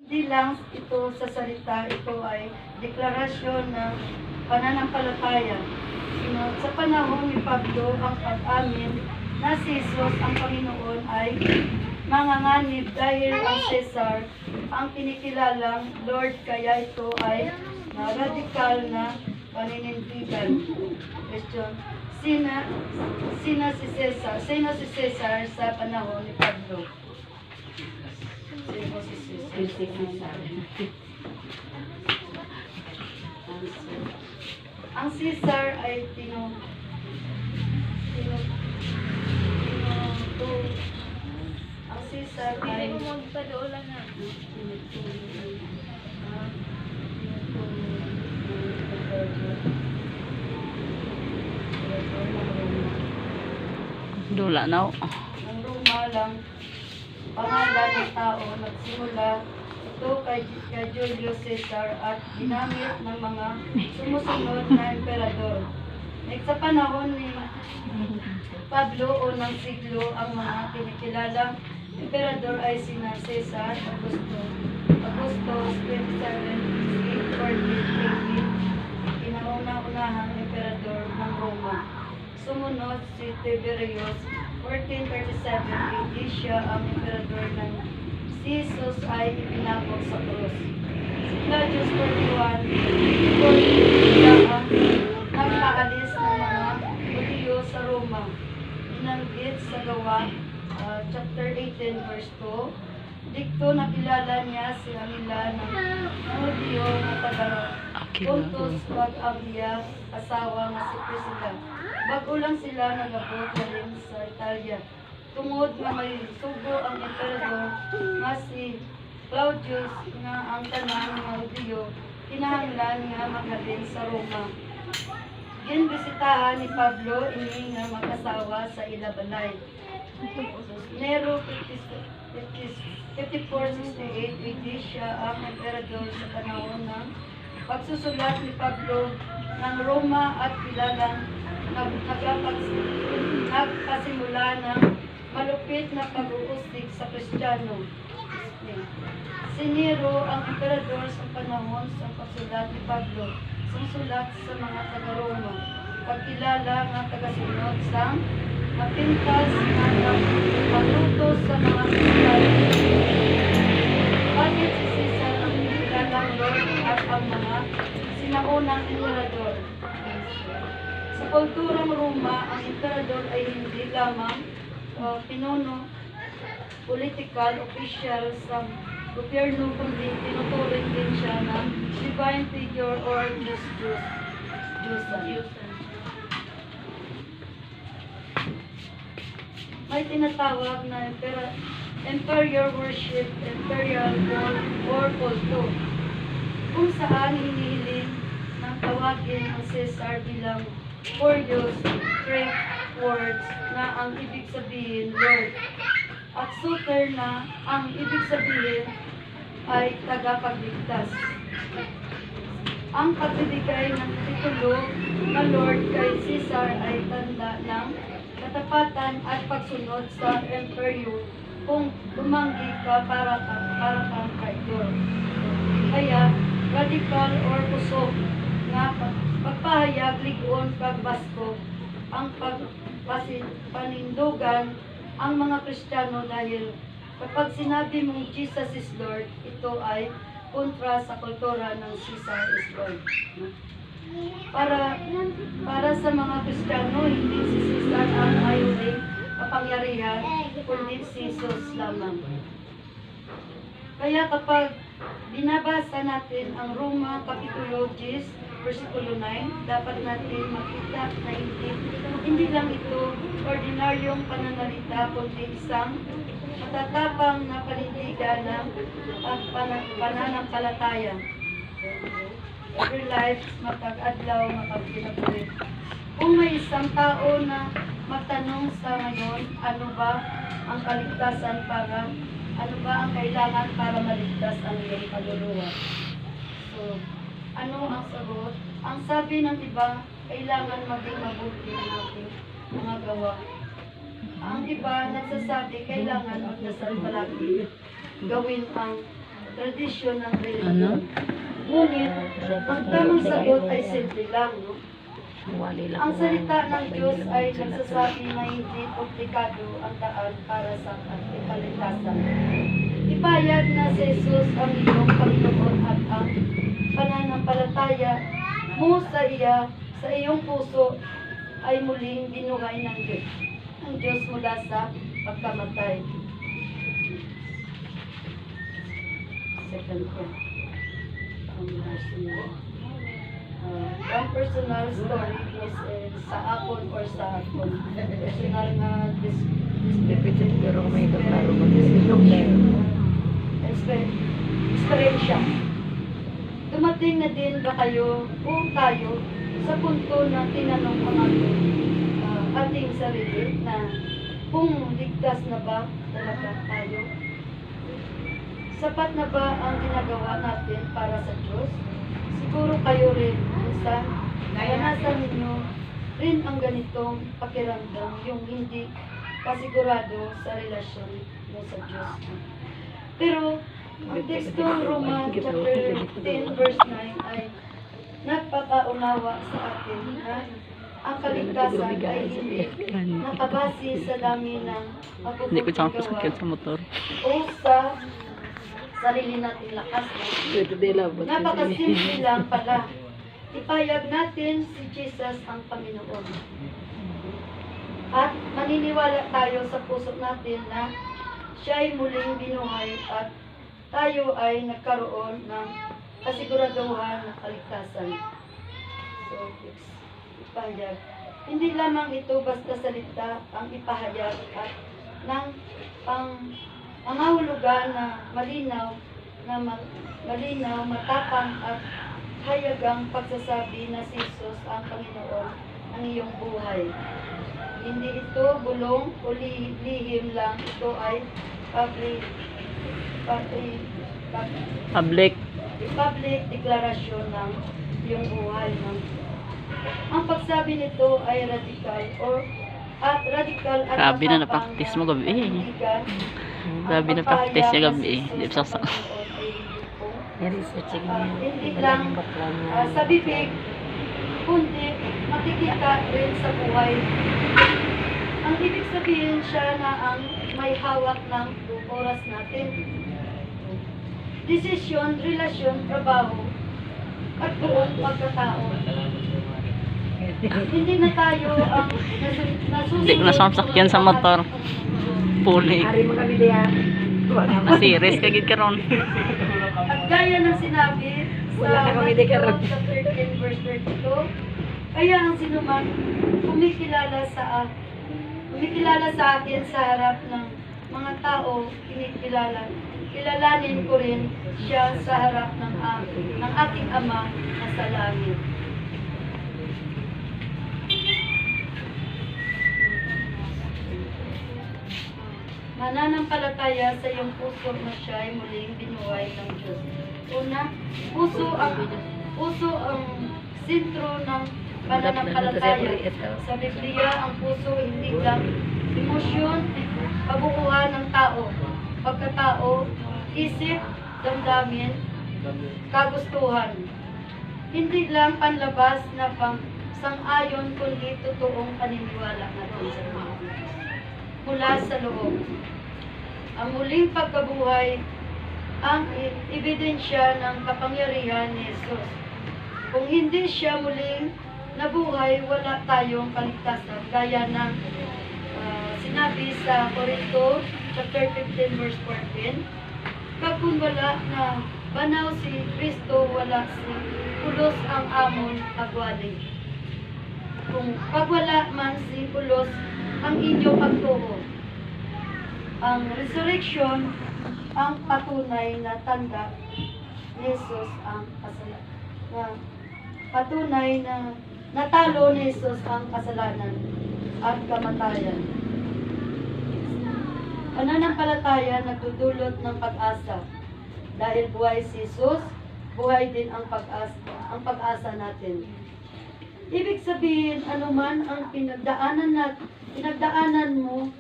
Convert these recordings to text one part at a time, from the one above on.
Hindi lang ito sa salita, ito ay deklarasyon ng pananampalataya. Sa panahon ni Pablo, ang pag-amin na si Jesus ang Panginoon ay manganganib dahil ang Cesar ang kinikilalang Lord, kaya ito ay radikal na paninindigan. Question: Sino si Cesar sa panahon ni Pablo? Sino si Cesar? Ang Cesar ay ang Cesar ay Magpadoolan na. Dula na. ng Roma lang pangalan ng tao nagsimula ito kay Julius Caesar at ginamit ng mga sumusunod na emperador. Sa panahon ni Pablo, unang siglo, ang mga kinikilalang emperador ay sina Caesar Augustus 27 BC, 14 AD, pinauna-unahang emperador ng Roma. Sumunod si Tiberius, 1437 AD, siya ang emperador ng si Jesus ay ipinakot sa krus. Si Claudius 41, 40 siya ang nagpaalis ng mga Hudyo sa Roma. Binanggit sa Gawa, chapter 18, verse 2. Dikto nakilala niya si Amila ng Hudyo na taga Pontus wag Abia, asawa nga si Priscilla. Bago lang sila nagabot galing sa Italia. Tungod nga may sugo ang emperador nga si Claudius nga ang tanan ng Hudyo, kinahanglan nga maghalin sa Roma. Ginbisitahan ni Pablo ini nga mag-asawa sa ilabalay. Nero 5468 AD, siya ang emperador sa panahon ng pagsusulat ni Pablo ng Roma at kilalang nagpasimula ng malupit na pag-uustig sa Kristiyano. Si Nero ang emperador sa panahon sa pagsulat ni Pablo. Sumusulat sa mga taga-Roma. Pagkilala nga tagasunod sa mapintas na maglutos sa mga Kristiyano. Bakit si Caesar ang kinikilalang Lord at ang mga sinaunang emperador? Sa kulturang Roma, ang emperador ay hindi lamang pinuno, political, official sa gobyerno, kundi tinuturing din siya ng divine figure or Diyusan. May tinatawag na imperial worship, imperial cult, or kulto, kung saan hinihiling ng tawagin ang Caesar bilang Glorious Greek words na ang ibig sabihin Lord, at Suter na ang ibig sabihin ay tagapagligtas. Ang pagbibigay ng titulo na Lord kay Caesar ay tanda ng katapatan at pagsunod sa emperyo. Kung tumanggi ka para kang traitor. Kaya radical or kusog nga pagpahayag ligon pagbasko ang panindugan ang mga Kristiyano dahil kapag sinabi mong Jesus is Lord, ito ay kontra sa kultura ng Caesar is Lord. Para sa mga Kristiyano, hindi si Caesar ang mayroong kapangyarihan, kundi si Jesus lamang. Kaya kapag binabasa natin ang Roma Kapitulo 10, versikulo 9, dapat natin makita na hindi lang ito ordinaryong pananalita, kundi isang matatapang na panindigan ng pananampalataya. Every life, makag-adlaw, makag-kinabuhi. Kung may isang tao na magtanong sa ngayon, ano ba ang kaligtasan ano ba ang kailangan para maligtas ang iyong kaluluwa? So, ano ang sagot? Ang sabi ng iba, kailangan maging mabuti ang ating mga gawa. Ang iba nagsasabi, kailangan magdasal palagi. Gawin ang tradisyon ng reliyon. Ngunit, ang tamang sagot ay simple lang, no? Ang salita ng Diyos ay nagsasabi na hindi komplikado ang daan para sa kaligtasan. Ipayag na si Jesus ang iyong Panginoon at ang pananampalataya mo sa iyong puso ay muling binuhay ng Diyos mula sa pagkamatay. Second point. Ang personal story is sa akon or sa akon. Personal nga experience. Dumating na din ba kayo o tayo sa punto na tinanong mga ating sarili na kung ligtas na ba talaga tayo? Sapat na ba ang ginagawa natin para sa Diyos? Siguro kayo rin, minsan, naranasan ninyo rin ang ganitong pakiramdam, yung hindi kasigurado sa relasyon mo sa Diyos. Pero, ang tekstong Roma chapter 10 verse 9 ay nagpapaunawa sa atin na ang kaligtasan ay hindi nakabase sa dami ng Hindi ko tsaka gawa sakyan sa motor. o sa sarili nating lakas. Napakasimple lang pala. Ipayag natin si Jesus ang Panginoon. At maniniwala tayo sa puso natin na siya ay muling binuhay at tayo ay nagkaroon ng kasiguraduhan na kaligtasan. So, ipahayag. Hindi lamang ito basta salita ang ipahayag at ng pangangahulugan na malinaw, matapang at hayagang pagsasabi na si Jesus ang Panginoon ng iyong buhay. Hindi ito bulong o lihim lang, ito ay public deklarasyon ng iyong buhay. Ang pagsabi nito ay radical at Grabe na na-practice mo gabi. Grabe na practice niya gabi. Hindi pa sa hindi lang sa bibig, kundi makikita rin sa buhay. Ang ibig sabihin siya na ang may hawak ng oras natin. Desisyon, relasyon, trabaho, at buong pagkatao. Hindi na tayo ang nasusunod. Hindi ko na sakyan sa motor. Puli. Nasiris kagid karon. At gaya ng sinabi sa Matthew chapter 13 verse 32, kaya ang sinuman kumikilala sa akin sa harap ng mga tao, kilalanin ko rin siya sa harap ng aking Ama na sa langit. Mananampalataya sa iyong puso na siya ay muling binuhay ng Diyos. Una, puso ang sentro ng pananampalataya. Sa Biblia, ang puso hindi lang emosyon, kabuuan ng tao, pagkatao, isip, damdamin, kagustuhan. Hindi lang panlabas na sang-ayon, kundi totoong paniniwala natin sa mga mula sa loob. Ang muling pagkabuhay ang ebidensya ng kapangyarihan ni Jesus. Kung hindi siya muling nabuhay, wala tayong kaligtasan. Gaya ng sinabi sa Corinto chapter 15 verse 14, kung wala na banaw si Kristo, wala si pulos ang amon agwali. Kung pagwala man si pulos ang inyong pagtuo. Ang resurrection ang patunay na tanda ni Jesus ang kasalanan. Patunay na natalo ni Jesus ang kasalanan at kamatayan. Pananampalataya nagdudulot ng pag-asa. Dahil buhay si Jesus, buhay din ang pag-asa natin. Ibig sabihin, anuman ang pinagdaanan mo,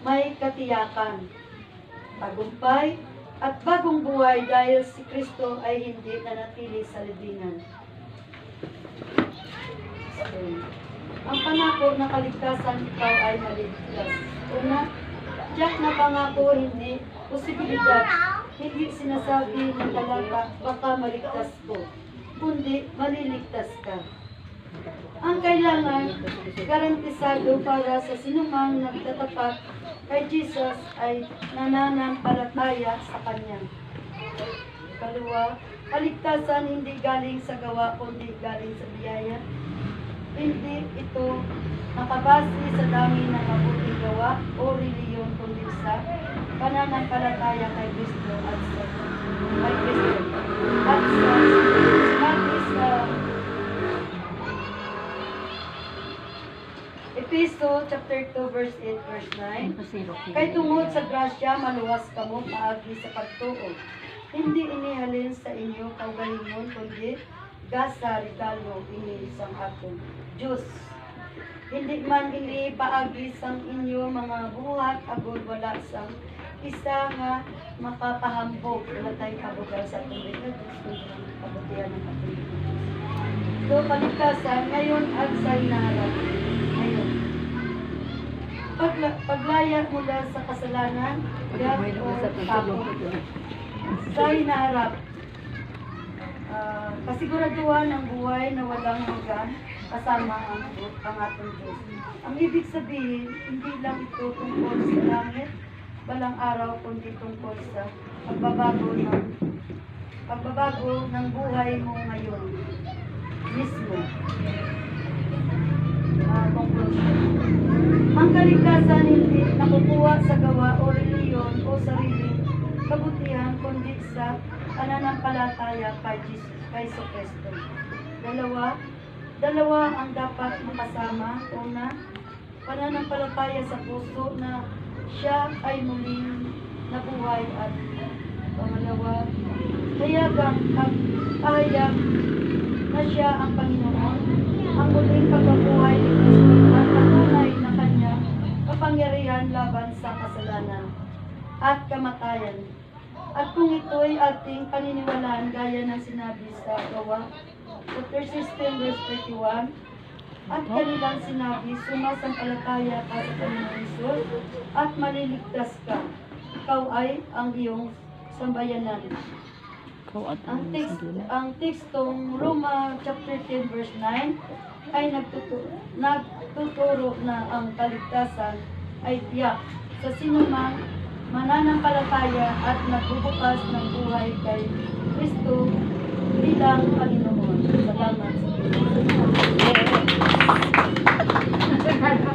may katiyakan, tagumpay, at bagong buhay dahil si Kristo ay hindi nanatili sa libingan. So, ang pangako na kaligtasan, ikaw ay maligtas. Una, tiyak na pangako, hindi posibilidad. Hindi sinasabi ng talata, baka maligtas ko, kundi maliligtas ka. Ang kailangan, garantisado para sa sinumang nagtatapat kay Jesus ay nananampalataya sa Kanya. Ikalawa, kaligtasan hindi galing sa gawa, kundi galing sa biyaya. Hindi ito nakabase sa dami ng mabuting gawa o reliyon, kundi sa pananampalataya kay Kristo at sa sinabi sa Ephesians chapter 2 verse 8 verse 9, kay tungod sa grasya maluwas kamo paagi sa pagtuo. Hindi inihalin sa inyo kaugalingon, kundi gasa regalo ini sang akong Diyos. Hindi man ini paagi sang inyo mga buhat agud wala sang isa nga makapahambog natay kabugal sa tubig na Diyos ng kabutihan ng katulig. So kaligtasan ngayon at sa hinaharap. Ngayon, paglaya mula sa kasalanan, yan o tapos sa hinaharap, kasiguraduhan ang buhay na walang hanggan kasama ang atong Diyos. Ang ibig sabihin, hindi lang ito tungkol sa langit, balang araw, kundi tungkol sa pagbabago ng buhay mo ngayon mismo. Conclusion. Ang kaligtasan hindi nakukuha sa gawa o reliyon o sariling kabutihan, kundi sa pananampalataya kay Jesus, kay Kristo. Dalawa ang dapat makasama. Una, pananampalataya sa puso na siya ay muling nabuhay, at pangalawa, pahayag na siya ang Panginoon, ang muling pagkabuhay ni Kristo at patunay na kanya kapangyarihan laban sa kasalanan at kamatayan. At kung ito'y ating paniniwalaan gaya ng sinabi sa Gawa chapter 16 verse 31, at kanilang sinabi, sumasampalataya ka sa Panginoon Jesus at maliligtas ka. Ikaw ay ang iyong sambayanan. Ang tekstong Roma chapter 10 verse 9 ay nagtuturo na ang kaligtasan ay tiyak sa sinumang mananampalataya at nagbubukas ng buhay kay Kristo bilang Panginoon.